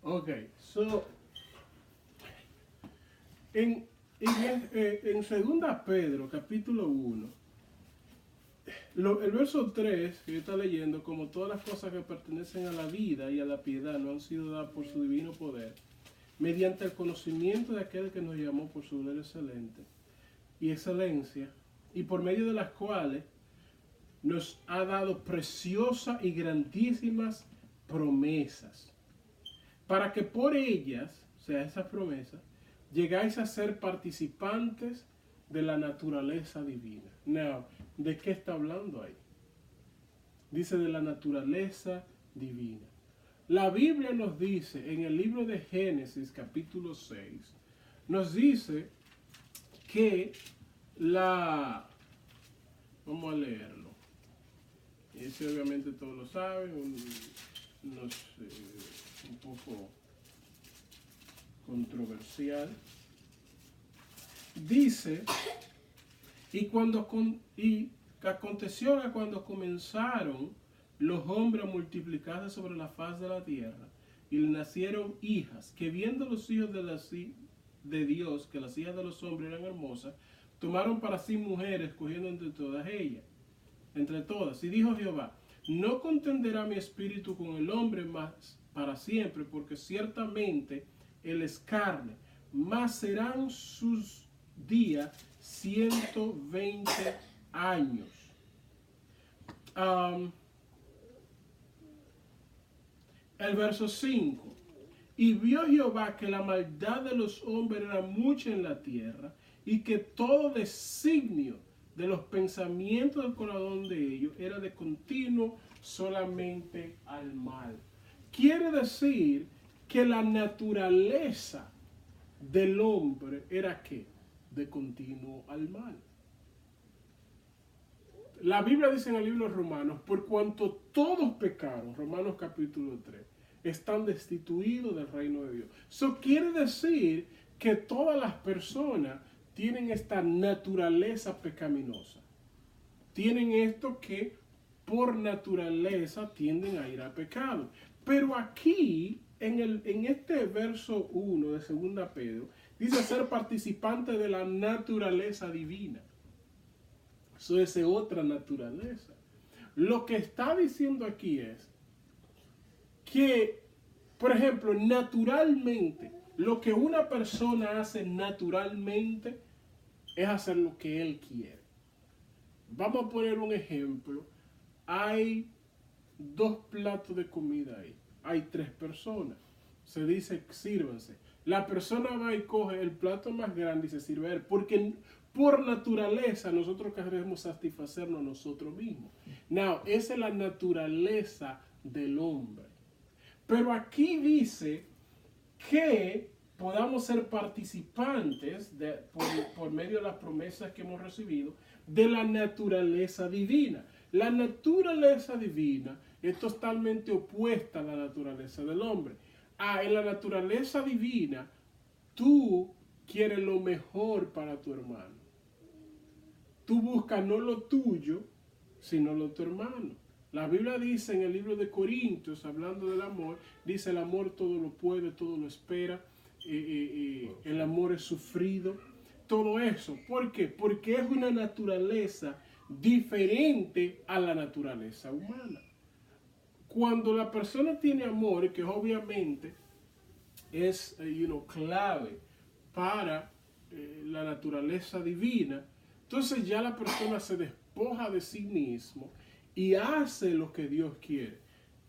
Ok, so, en 2 Pedro, capítulo 1, el verso 3, que yo estoy leyendo, como todas las cosas que pertenecen a la vida y a la piedad no han sido dadas por su divino poder, mediante el conocimiento de aquel que nos llamó por su gloria excelente y excelencia, y por medio de las cuales nos ha dado preciosas y grandísimas promesas, para que por ellas, o sea, esas promesas, llegáis a ser participantes de la naturaleza divina. Now, ¿de qué está hablando ahí? Dice de la naturaleza divina. La Biblia nos dice, en el libro de Génesis, capítulo 6, nos dice que vamos a leerlo. Ese obviamente todos lo saben, un poco controversial. Dice, y aconteció que cuando comenzaron los hombres a multiplicarse sobre la faz de la tierra, y le nacieron hijas, que viendo los hijos de Dios, que las hijas de los hombres eran hermosas, tomaron para sí mujeres, escogiendo entre todas. Y dijo Jehová, no contenderá mi espíritu con el hombre más para siempre, porque ciertamente él es carne, mas serán sus días 120 años. El verso 5. Y vio Jehová que la maldad de los hombres era mucha en la tierra, y que todo designio de los pensamientos del corazón de ellos era de continuo solamente al mal. Quiere decir que la naturaleza del hombre era ¿qué? De continuo al mal. La Biblia dice en el libro de Romanos, por cuanto todos pecaron, Romanos capítulo 3, están destituidos del reino de Dios. Eso quiere decir que todas las personas tienen esta naturaleza pecaminosa. Tienen esto que por naturaleza tienden a ir al pecado. Pero aquí, en este verso 1 de 2 Pedro, dice ser participante de la naturaleza divina. Eso es otra naturaleza. Lo que está diciendo aquí es que, por ejemplo, naturalmente, lo que una persona hace naturalmente es hacer lo que él quiere. Vamos a poner un ejemplo. Hay 2 platos de comida ahí. Hay 3 personas. Se dice, sírvanse. La persona va y coge el plato más grande y se sirve a él. Porque por naturaleza nosotros queremos satisfacernos a nosotros mismos. Now, esa es la naturaleza del hombre. Pero aquí dice que podamos ser participantes por medio de las promesas que hemos recibido de la naturaleza divina. La naturaleza divina es totalmente opuesta a la naturaleza del hombre. En la naturaleza divina, tú quieres lo mejor para tu hermano. Tú buscas no lo tuyo, sino lo de tu hermano. La Biblia dice en el libro de Corintios, hablando del amor, dice el amor todo lo puede, todo lo espera, el amor es sufrido, todo eso. ¿Por qué? Porque es una naturaleza diferente a la naturaleza humana. Cuando la persona tiene amor, que obviamente es clave para la naturaleza divina, entonces ya la persona se despoja de sí mismo y hace lo que Dios quiere.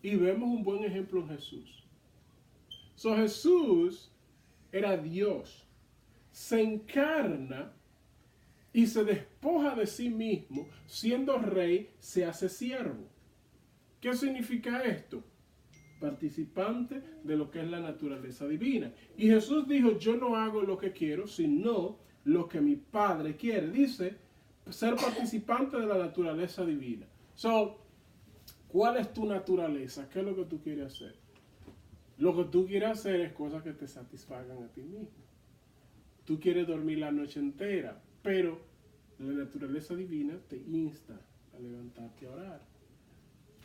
Y vemos un buen ejemplo en Jesús. Jesús era Dios, se encarna y se despoja de sí mismo, siendo rey, se hace siervo. ¿Qué significa esto? Participante de lo que es la naturaleza divina. Y Jesús dijo, yo no hago lo que quiero, sino lo que mi Padre quiere. Dice, ser participante de la naturaleza divina. ¿Cuál es tu naturaleza? ¿Qué es lo que tú quieres hacer? Lo que tú quieres hacer es cosas que te satisfagan a ti mismo. Tú quieres dormir la noche entera, pero la naturaleza divina te insta a levantarte a orar.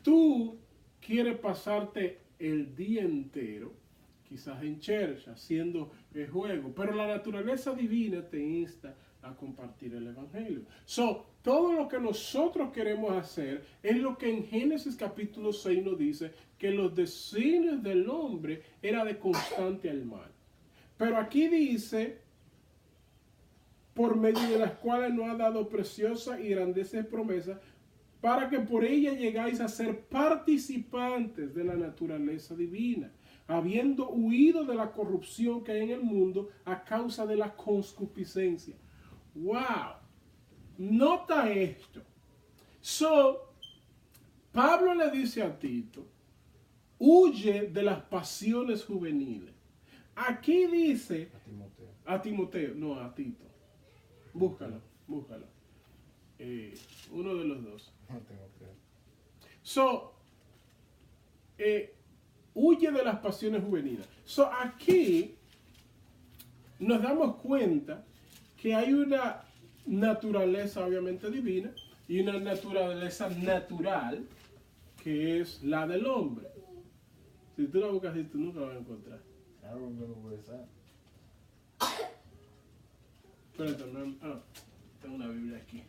Tú quieres pasarte el día entero, quizás en church, haciendo el juego, pero la naturaleza divina te insta a compartir el evangelio. Todo lo que nosotros queremos hacer es lo que en Génesis capítulo 6 nos dice, que los designios del hombre era de constante al mal. Pero aquí dice, por medio de las cuales nos ha dado preciosas y grandes promesas, para que por ella llegáis a ser participantes de la naturaleza divina, habiendo huido de la corrupción que hay en el mundo a causa de la concupiscencia. ¡Wow! Nota esto. Pablo le dice a Tito, huye de las pasiones juveniles. Aquí dice a Timoteo, no, a Tito. Búscalo. Uno de los dos. No tengo Huye de las pasiones juveniles. Aquí nos damos cuenta que hay una naturaleza obviamente divina y una naturaleza natural que es la del hombre. Si tú la buscas así, tú nunca la vas a encontrar. Espérate, tengo una Biblia aquí.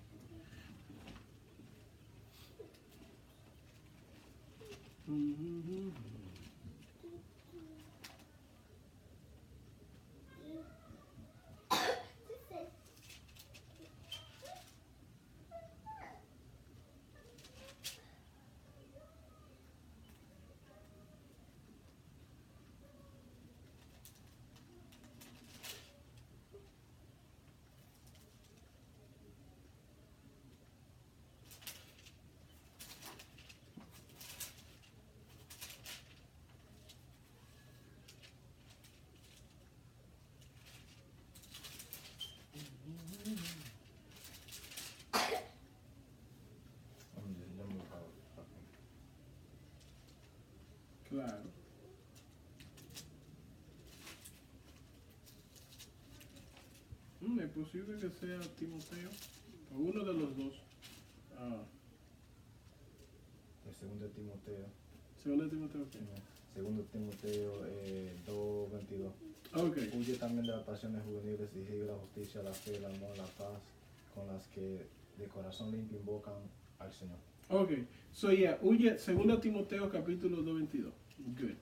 Claro. Es posible que sea Timoteo, o uno de los dos. El segundo de Timoteo. ¿Segundo Timoteo qué? Segundo Timoteo 2:22. Okay. Huye también de las pasiones juveniles y sigue la justicia, la fe, el amor, la paz, con las que de corazón limpio invocan al Señor. Ok, huye, 2 Timoteo capítulo 2:22. Good.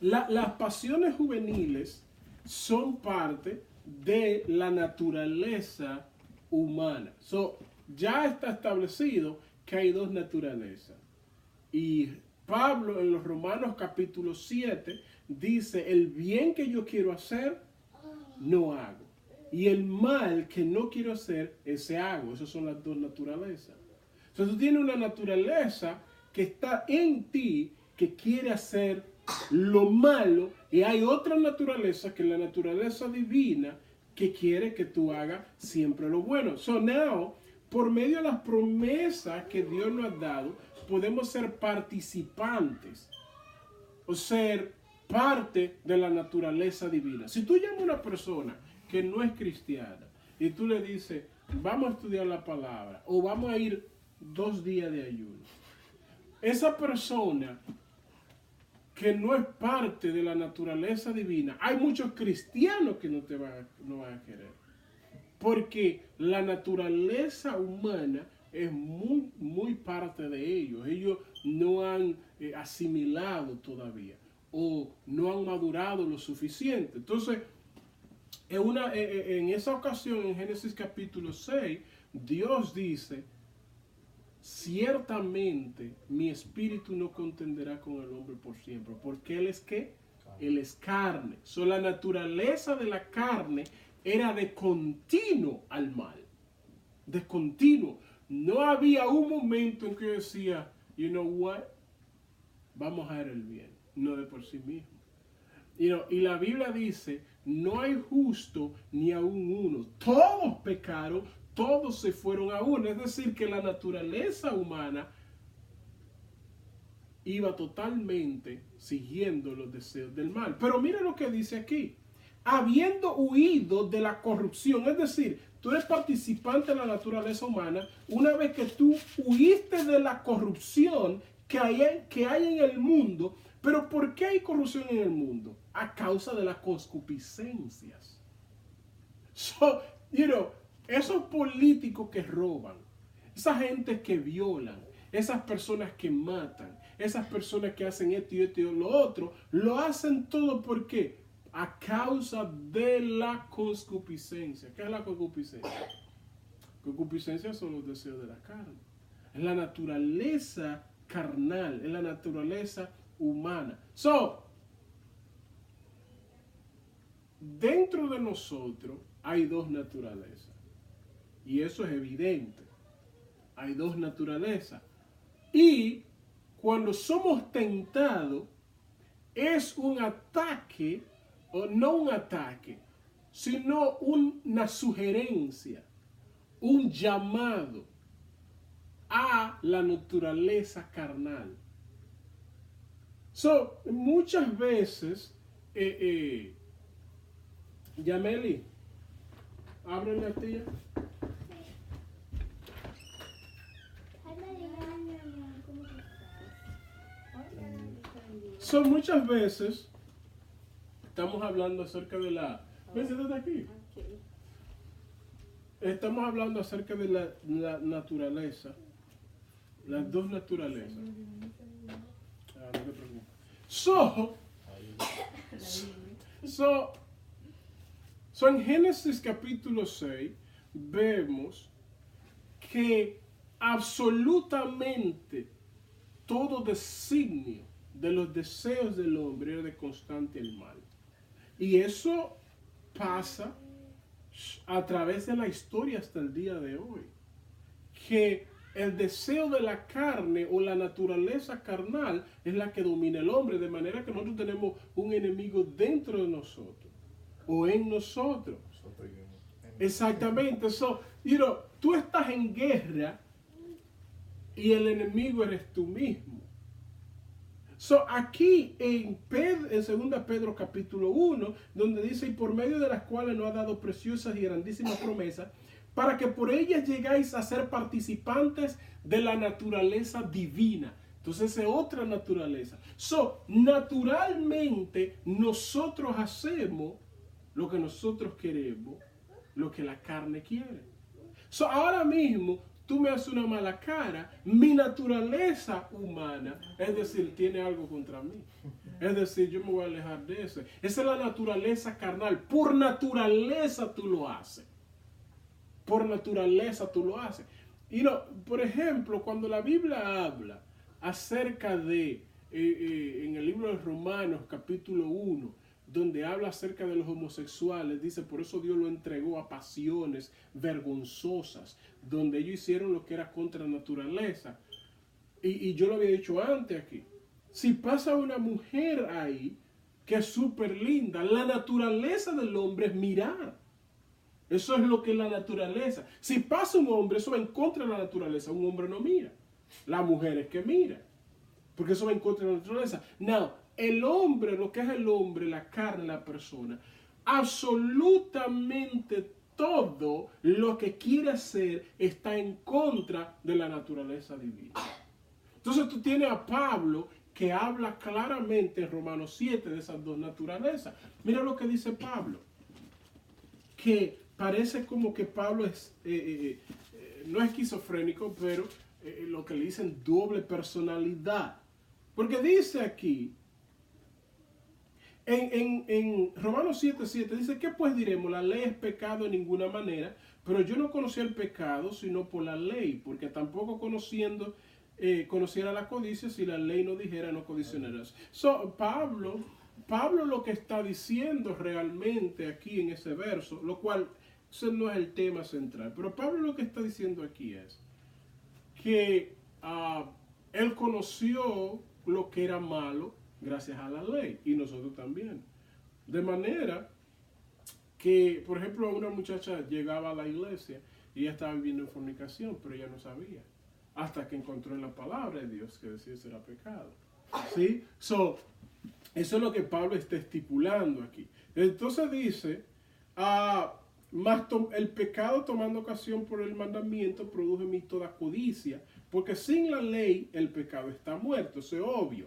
Las pasiones juveniles son parte de la naturaleza humana. Ya está establecido que hay dos naturalezas. Y Pablo en los Romanos capítulo 7 dice, el bien que yo quiero hacer, no hago. Y el mal que no quiero hacer, ese hago. Esas son las dos naturalezas. Tú tienes una naturaleza que está en ti, que quiere hacer lo malo, y hay otra naturaleza, que es la naturaleza divina, que quiere que tú hagas siempre lo bueno. Now, por medio de las promesas que Dios nos ha dado, podemos ser participantes, o ser parte de la naturaleza divina. Si tú llamas a una persona que no es cristiana, y tú le dices, vamos a estudiar la palabra, o vamos a ir 2 días de ayuno, esa persona que no es parte de la naturaleza divina, hay muchos cristianos que no van a querer, porque la naturaleza humana es muy parte de ellos. Ellos no han asimilado todavía, o no han madurado lo suficiente. Entonces, en esa ocasión, en Génesis capítulo 6, Dios dice, ciertamente mi espíritu no contenderá con el hombre por siempre, porque él es ¿qué? Él es carne. La naturaleza de la carne era de continuo al mal, de continuo. No había un momento en que decía, you know what, vamos a hacer el bien, no de por sí mismo. Y la Biblia dice, no hay justo ni aún uno. Todos pecaron, todos se fueron a uno. Es decir, que la naturaleza humana iba totalmente siguiendo los deseos del mal. Pero mira lo que dice aquí. Habiendo huido de la corrupción, es decir, tú eres participante de la naturaleza humana una vez que tú huiste de la corrupción que hay en el mundo. Pero ¿por qué hay corrupción en el mundo? A causa de las concupiscencias. So, esos políticos que roban, esa gente que violan, esas personas que matan, esas personas que hacen esto y esto y lo otro, lo hacen todo ¿por qué? A causa de la concupiscencia. ¿Qué es la concupiscencia? Concupiscencia son los deseos de la carne. Es la naturaleza carnal, es la naturaleza humana. So, dentro de nosotros hay dos naturalezas. Y eso es evidente. Hay dos naturalezas. Y cuando somos tentados, es un ataque, o no un ataque, sino una sugerencia, un llamado a la naturaleza carnal. So, muchas veces, Yameli, ábrele a tía. So, muchas veces estamos hablando acerca de la... ¿Ves? Siéntate aquí. Estamos hablando acerca de la naturaleza. Las dos naturalezas. No te preocupes. So, en Génesis capítulo 6 vemos que absolutamente todo designio de los deseos del hombre era de constante el mal. Y eso pasa a través de la historia hasta el día de hoy. Que el deseo de la carne o la naturaleza carnal es la que domina el hombre, de manera que nosotros tenemos un enemigo dentro de nosotros o en nosotros. Exactamente. So, tú estás en guerra y el enemigo eres tú mismo. So, aquí en 2 Pedro capítulo 1, donde dice, y por medio de las cuales nos ha dado preciosas y grandísimas promesas, para que por ellas llegáis a ser participantes de la naturaleza divina. Entonces es otra naturaleza. So, naturalmente nosotros hacemos lo que nosotros queremos, lo que la carne quiere. So, ahora mismo tú me haces una mala cara, mi naturaleza humana, es decir, tiene algo contra mí. Es decir, yo me voy a alejar de eso. Esa es la naturaleza carnal. Por naturaleza tú lo haces. Por naturaleza tú lo haces. Por ejemplo, cuando la Biblia habla acerca de, en el libro de Romanos capítulo 1, donde habla acerca de los homosexuales, dice, por eso Dios lo entregó a pasiones vergonzosas, donde ellos hicieron lo que era contra la naturaleza. Y yo lo había dicho antes aquí. Si pasa una mujer ahí, que es súper linda, la naturaleza del hombre es mirar. Eso es lo que es la naturaleza. Si pasa un hombre, eso va en contra de la naturaleza. Un hombre no mira. La mujer es que mira. Porque eso va en contra de la naturaleza. No, el hombre, lo que es el hombre, la carne, la persona, absolutamente todo lo que quiere hacer está en contra de la naturaleza divina. Entonces tú tienes a Pablo que habla claramente en Romanos 7 de esas dos naturalezas. Mira lo que dice Pablo. Que parece como que Pablo es, no es esquizofrénico, pero lo que le dicen doble personalidad. Porque dice aquí, en Romanos 7:7, dice, ¿qué pues diremos? La ley es pecado en ninguna manera, pero yo no conocía el pecado sino por la ley, porque tampoco conociera la codicia si la ley no dijera no codicionarás. So, Pablo lo que está diciendo realmente aquí en ese verso, lo cual ese no es el tema central, pero Pablo lo que está diciendo aquí es que él conoció lo que era malo gracias a la ley y nosotros también. De manera que, por ejemplo, una muchacha llegaba a la iglesia y ella estaba viviendo en fornicación, pero ella no sabía, hasta que encontró en la palabra de Dios que decía eso era pecado. ¿Sí? So, eso es lo que Pablo está estipulando aquí. Entonces dice, el pecado tomando ocasión por el mandamiento produjo en mí toda codicia, Porque sin la ley el pecado está muerto, eso es obvio.